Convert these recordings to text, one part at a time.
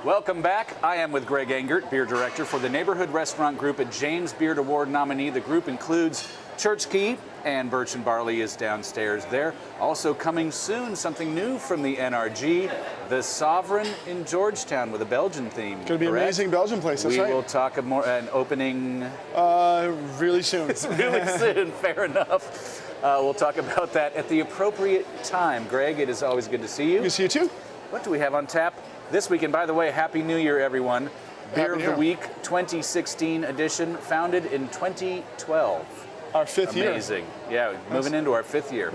Welcome back. I am with Greg Engert, beer director for the Neighborhood Restaurant Group at James Beard Award nominee. The group includes Church Key, and Birch and Barley is downstairs there. Also coming soon, something new from the NRG, the Sovereign in Georgetown with a Belgian theme. Going to be an amazing Belgian place, that's right. We will talk more, an opening... really soon. It's really soon, fair enough. We'll talk about that at the appropriate time. Greg, it is always good to see you. Good to see you too. What do we have on tap this week? And by the way, Happy New Year, everyone. Beer of the Week 2016 edition, founded in 2012. Our fifth year. Amazing. Yeah, moving into our fifth year.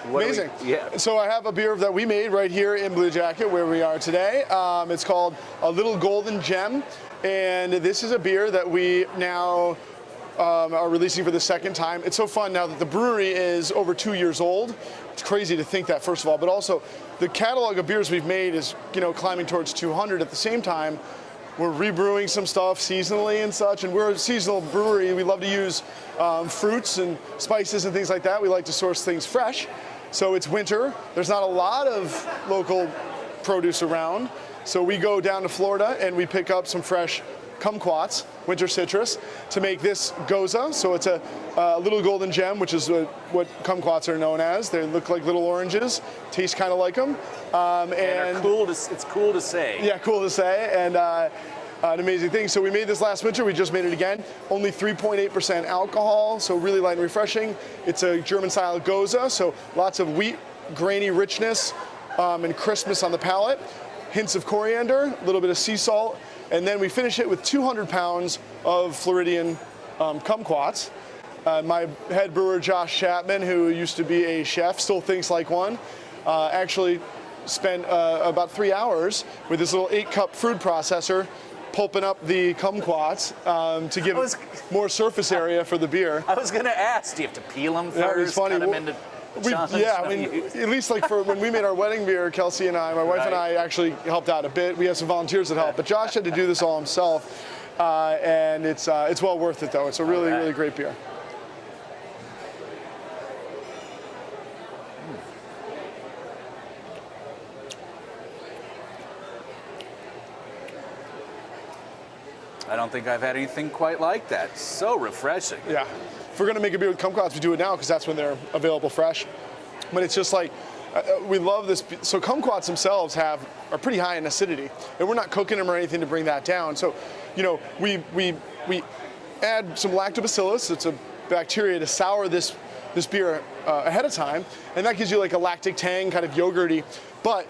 Amazing. So I have a beer that we made right here in Bluejacket, where we are today. It's called A Little Golden Gem. And this is a beer that we now are releasing for the second time. It's so fun now that the brewery is over 2 years old. It's crazy to think that, first of all, but also the catalog of beers we've made is, climbing towards 200 at the same time. We're rebrewing some stuff seasonally and such, and we're a seasonal brewery. We love to use fruits and spices and things like that. We like to source things fresh. So it's winter. There's not a lot of local produce around. So we go down to Florida and we pick up some fresh kumquats, winter citrus, to make this Gose. So it's a little golden gem, which is what kumquats are known as. They look like little oranges, taste kind of like them. And cool it's cool to say. Yeah, cool to say, and an amazing thing. So we made this last winter, we just made it again. Only 3.8% alcohol, so really light and refreshing. It's a German-style Gose, so lots of wheat, grainy richness, and crispness on the palate. Hints of coriander, a little bit of sea salt, and then we finish it with 200 pounds of Floridian kumquats. My head brewer, Josh Chapman, who used to be a chef, still thinks like one, actually spent about 3 hours with this little 8-cup fruit processor pulping up the kumquats to give more surface area for the beer. I was going to ask, do you have to peel them first? Yeah, it was funny. At least like for when we made our wedding beer, Kelsey and I, my wife and I actually helped out a bit. We had some volunteers that helped, but Josh had to do this all himself, and it's well worth it though. It's a really, really great beer. I don't think I've had anything quite like that. So refreshing. Yeah. If we're going to make a beer with kumquats, we do it now because that's when they're available fresh. But it's just like, we love this. So kumquats themselves are pretty high in acidity, and we're not cooking them or anything to bring that down. So, we add some lactobacillus. It's a bacteria to sour this beer ahead of time, and that gives you like a lactic tang, kind of yogurty. But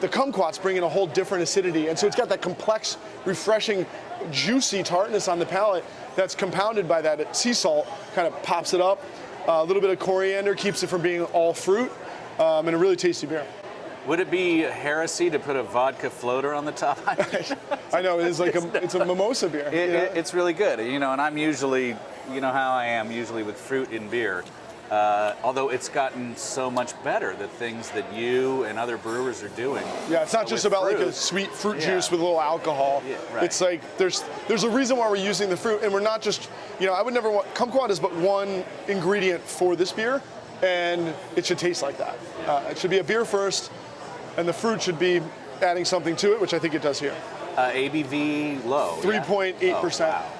the kumquats bring in a whole different acidity, and so it's got that complex, refreshing, juicy tartness on the palate that's compounded by that sea salt, kind of pops it up. A little bit of coriander keeps it from being all fruit, and a really tasty beer. Would it be heresy to put a vodka floater on the top? I know, it's like it's a mimosa beer. It's really good, and I'm usually, how I am usually with fruit in beer. Although it's gotten so much better, the things that you and other brewers are doing. Yeah, it's not just about like a sweet fruit juice with a little alcohol. Yeah, right. It's like there's a reason why we're using the fruit, and we're not just, I would never want, kumquat is but one ingredient for this beer, and it should taste like that. It should be a beer first, and the fruit should be adding something to it, which I think it does here. ABV low. 3.8%. Wow.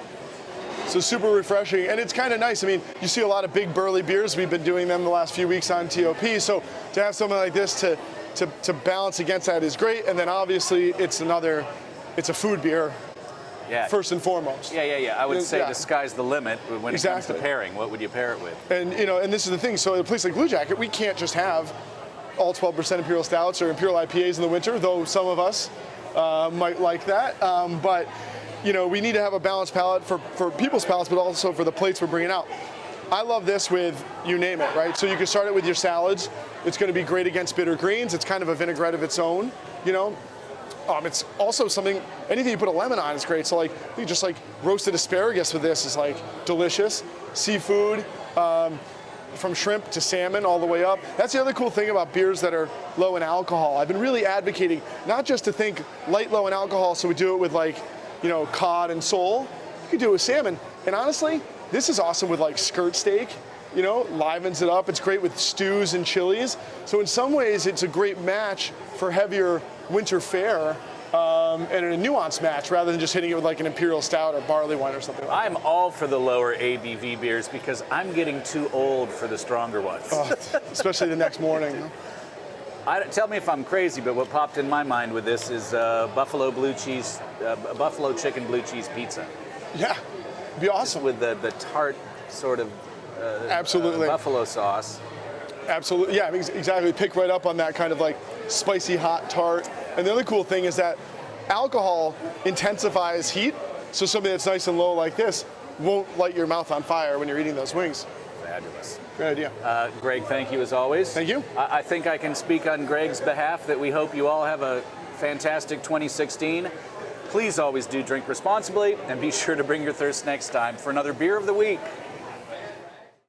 So super refreshing, and it's kind of nice. I mean, you see a lot of big burly beers. We've been doing them the last few weeks on TOP. So to have something like this to balance against that is great. And then obviously it's a food beer. Yeah. First and foremost. Yeah. I would say the sky's the limit when it comes to pairing. What would you pair it with? And and this is the thing. So at a place like Bluejacket, we can't just have all 12% Imperial Stouts or Imperial IPAs in the winter, though some of us might like that. But we need to have a balanced palate for people's palates, but also for the plates we're bringing out. I love this with you name it, right? So you can start it with your salads. It's going to be great against bitter greens. It's kind of a vinaigrette of its own, It's also anything you put a lemon on is great. So like, you just like roasted asparagus with this is like delicious. Seafood, from shrimp to salmon all the way up. That's the other cool thing about beers that are low in alcohol. I've been really advocating not just to think light, low in alcohol, so we do it with like, cod and sole. You could do it with salmon. And honestly, this is awesome with like skirt steak, livens it up. It's great with stews and chilies. So in some ways, it's a great match for heavier winter fare. and in a nuanced match rather than just hitting it with like an imperial stout or barley wine or something like that. I'm all for the lower ABV beers because I'm getting too old for the stronger ones. Especially the next morning. Tell me if I'm crazy, but what popped in my mind with this is buffalo chicken blue cheese pizza. Yeah, be awesome. With the tart sort of absolutely buffalo sauce. Absolutely, yeah, exactly. Pick right up on that kind of like spicy hot tart. And the other cool thing is that alcohol intensifies heat, so something that's nice and low like this won't light your mouth on fire when you're eating those wings. Fabulous. Great idea. Greg, thank you as always. Thank you. I think I can speak on Greg's behalf that we hope you all have a fantastic 2016. Please always do drink responsibly and be sure to bring your thirst next time for another Beer of the Week.